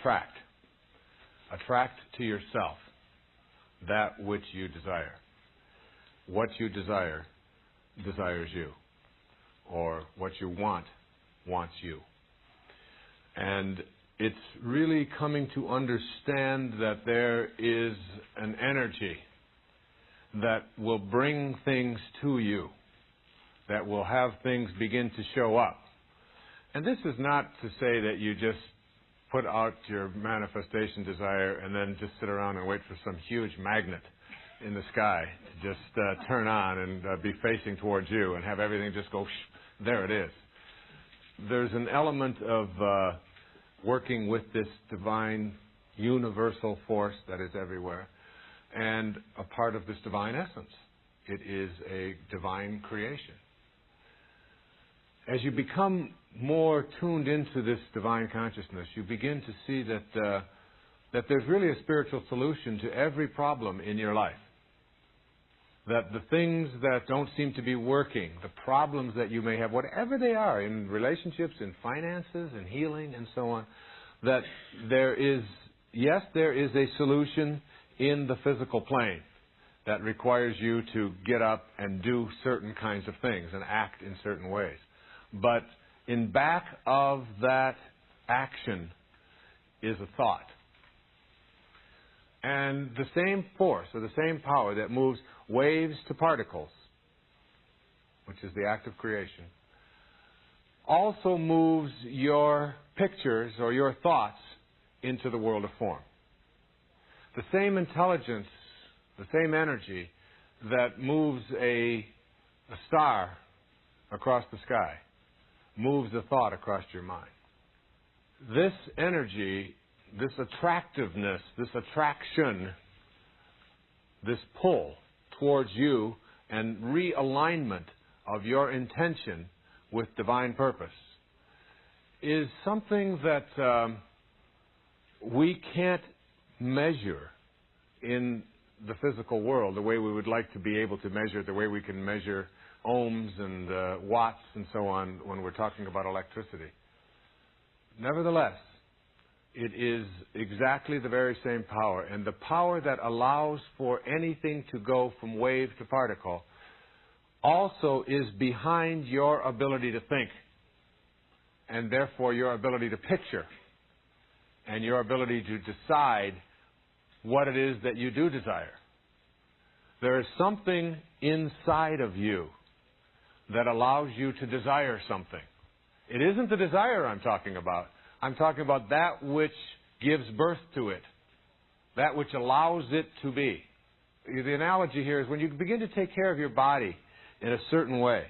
attract. Attract to yourself that which you desire. What you desire desires you. Or what you want wants you. And it's really coming to understand that there is an energy that will bring things to you, that will have things begin to show up. And this is not to say that you just put out your manifestation desire and then just sit around and wait for some huge magnet in the sky to just turn on and be facing towards you and have everything just go, there it is. There's an element of working with this divine universal force that is everywhere and a part of this divine essence. It is a divine creation. As you become more tuned into this divine consciousness, you begin to see that there's really a spiritual solution to every problem in your life. That the things that don't seem to be working, the problems that you may have, whatever they are, in relationships, in finances, in healing, and so on, that there is a solution in the physical plane that requires you to get up and do certain kinds of things and act in certain ways. But in back of that action is a thought. And the same force or the same power that moves waves to particles, which is the act of creation, also moves your pictures or your thoughts into the world of form. The same intelligence, the same energy that moves a star across the sky moves a thought across your mind. This energy, this attractiveness, this attraction, this pull towards you and realignment of your intention with divine purpose is something that we can't measure in the physical world the way we would like to be able to measure it, the way we can measure ohms and watts and so on when we're talking about electricity. Nevertheless, it is exactly the very same power, and the power that allows for anything to go from wave to particle also is behind your ability to think, and therefore your ability to picture, and your ability to decide what it is that you do desire. There is something inside of you that allows you to desire something. It isn't the desire I'm talking about. I'm talking about that which gives birth to it, that which allows it to be. The analogy here is when you begin to take care of your body in a certain way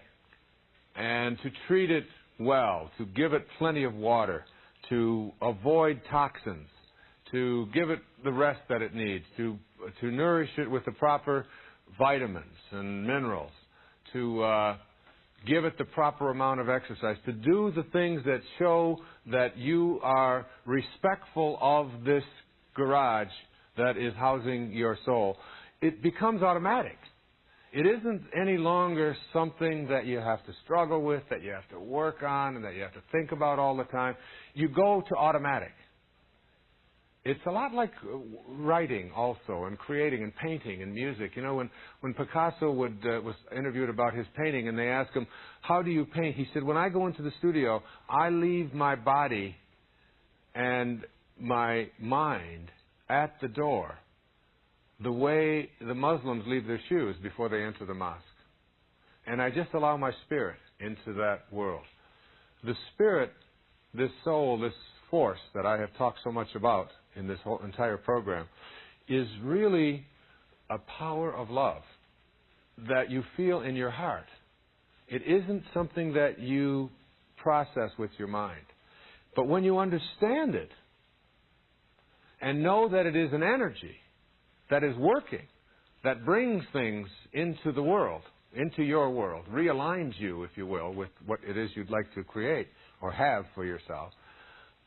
and to treat it well, to give it plenty of water, to avoid toxins, to give it the rest that it needs, to nourish it with the proper vitamins and minerals, to give it the proper amount of exercise, to do the things that show that you are respectful of this garage that is housing your soul. It becomes automatic. It isn't any longer something that you have to struggle with, that you have to work on, and that you have to think about all the time. You go to automatic. It's a lot like writing also, and creating, and painting, and music. You know, when Picasso was interviewed about his painting, and they asked him, how do you paint? He said, when I go into the studio, I leave my body and my mind at the door, the way the Muslims leave their shoes before they enter the mosque. And I just allow my spirit into that world. The spirit, this soul, this force that I have talked so much about in this whole entire program is really a power of love that you feel in your heart. It isn't something that you process with your mind. But when you understand it and know that it is an energy that is working, that brings things into the world, into your world, realigns you, if you will, with what it is you'd like to create or have for yourself,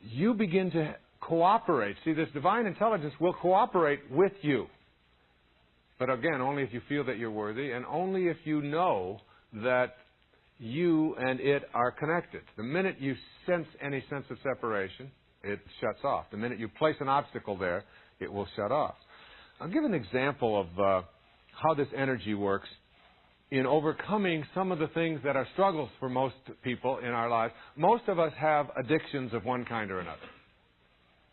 you begin to cooperate. See, this divine intelligence will cooperate with you. But again, only if you feel that you're worthy, and only if you know that you and it are connected. The minute you sense any sense of separation, it shuts off. The minute you place an obstacle there, it will shut off. I'll give an example of how this energy works in overcoming some of the things that are struggles for most people in our lives. Most of us have addictions of one kind or another.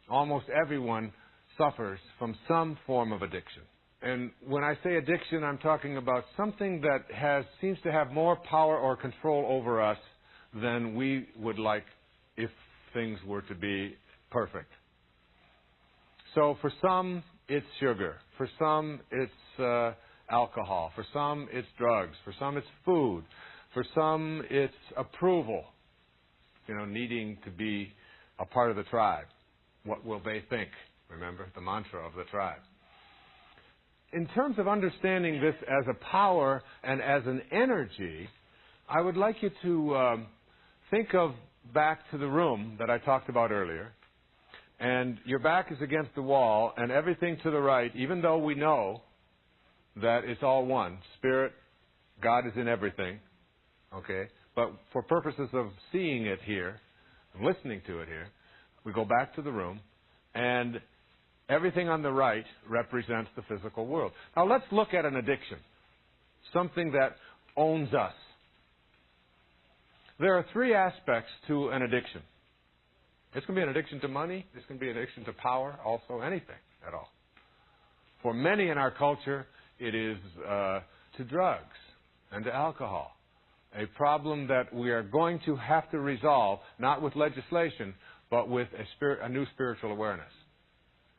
Almost everyone suffers from some form of addiction. And when I say addiction, I'm talking about something that seems to have more power or control over us than we would like if things were to be perfect. So for some, it's sugar. For some, it's alcohol. For some, it's drugs. For some, it's food. For some, it's approval. Needing to be a part of the tribe. What will they think? Remember the mantra of the tribe. In terms of understanding this as a power and as an energy, I would like you to think of back to the room that I talked about earlier. And your back is against the wall, and everything to the right, even though we know that it's all one. Spirit, God is in everything. Okay? But for purposes of seeing it here, listening to it here, we go back to the room, and everything on the right represents the physical world. Now let's look at an addiction, something that owns us. There are three aspects to an addiction. It's going to be an addiction to money. It's going to be an addiction to power, also anything at all. For many in our culture, it is to drugs and to alcohol. A problem that we are going to have to resolve, not with legislation, but with a new spiritual awareness.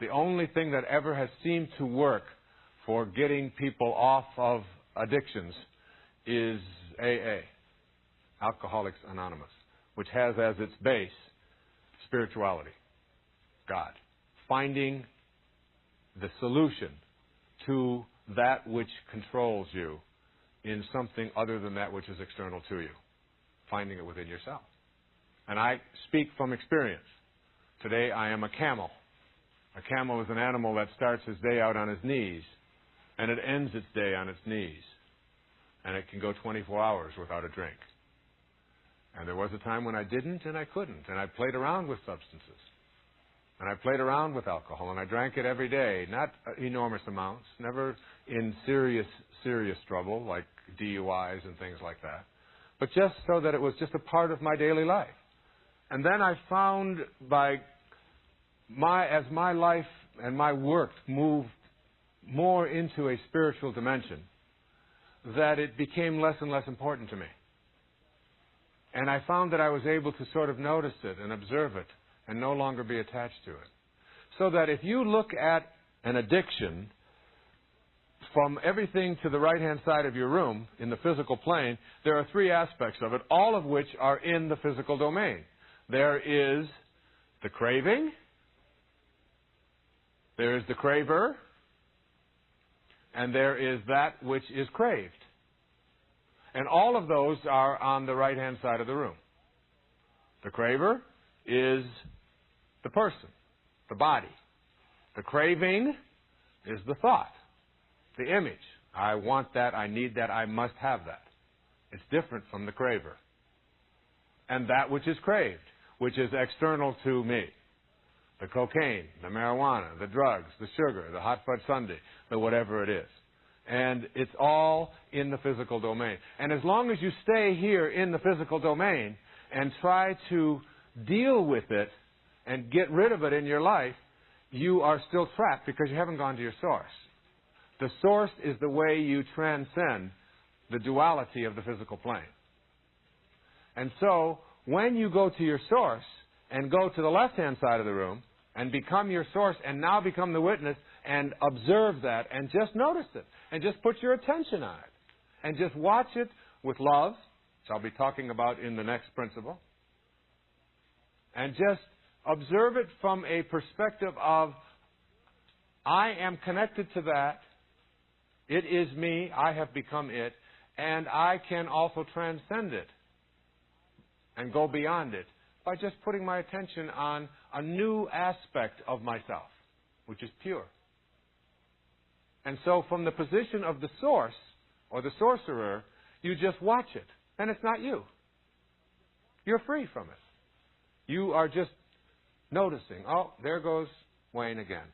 The only thing that ever has seemed to work for getting people off of addictions is AA, Alcoholics Anonymous, which has as its base spirituality, God. Finding the solution to that which controls you in something other than that which is external to you. Finding it within yourself. And I speak from experience. Today I am a camel. A camel is an animal that starts his day out on his knees, and it ends its day on its knees. And it can go 24 hours without a drink. And there was a time when I didn't and I couldn't. And I played around with substances. And I played around with alcohol. And I drank it every day. Not enormous amounts. Never in serious trouble like DUIs and things like that. But just so that it was just a part of my daily life. And then I found as my life and my work moved more into a spiritual dimension, that it became less and less important to me. And I found that I was able to sort of notice it and observe it and no longer be attached to it. So that if you look at an addiction from everything to the right-hand side of your room in the physical plane, there are three aspects of it, all of which are in the physical domain. There is the craving, there is the craver, and there is that which is craved. And all of those are on the right-hand side of the room. The craver is the person, the body. The craving is the thought, the image. I want that, I need that, I must have that. It's different from the craver. And that which is craved, which is external to me. The cocaine, the marijuana, the drugs, the sugar, the hot fudge sundae, the whatever it is. And it's all in the physical domain. And as long as you stay here in the physical domain and try to deal with it and get rid of it in your life, you are still trapped because you haven't gone to your source. The source is the way you transcend the duality of the physical plane. And so, when you go to your source and go to the left-hand side of the room and become your source and now become the witness and observe that and just notice it and just put your attention on it and just watch it with love, which I'll be talking about in the next principle, and just observe it from a perspective of I am connected to that, it is me, I have become it, and I can also transcend it and go beyond it by just putting my attention on a new aspect of myself, which is pure. And so from the position of the source, or the sorcerer, you just watch it. And it's not you. You're free from it. You are just noticing, oh, there goes Wayne again.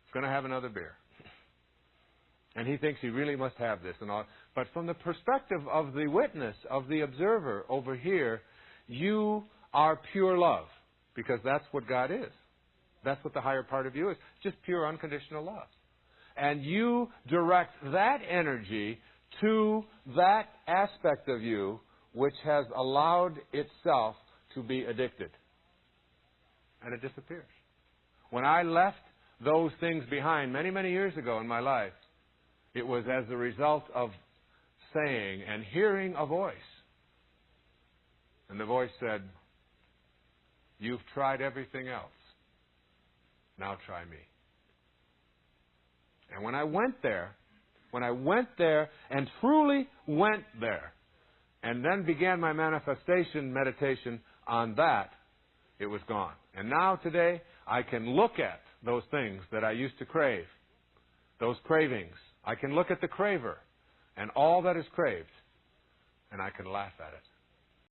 He's going to have another beer. And he thinks he really must have this and all. But from the perspective of the witness, of the observer over here, you are pure love. Because that's what God is. That's what the higher part of you is. Just pure unconditional love. And you direct that energy to that aspect of you which has allowed itself to be addicted. And it disappears. When I left those things behind many, many years ago in my life, it was as a result of saying and hearing a voice. And the voice said, "You've tried everything else. Now try me." And when I went there and truly went there, and then began my manifestation meditation on that, it was gone. And now today, I can look at those things that I used to crave, those cravings. I can look at the craver and all that is craved, and I can laugh at it.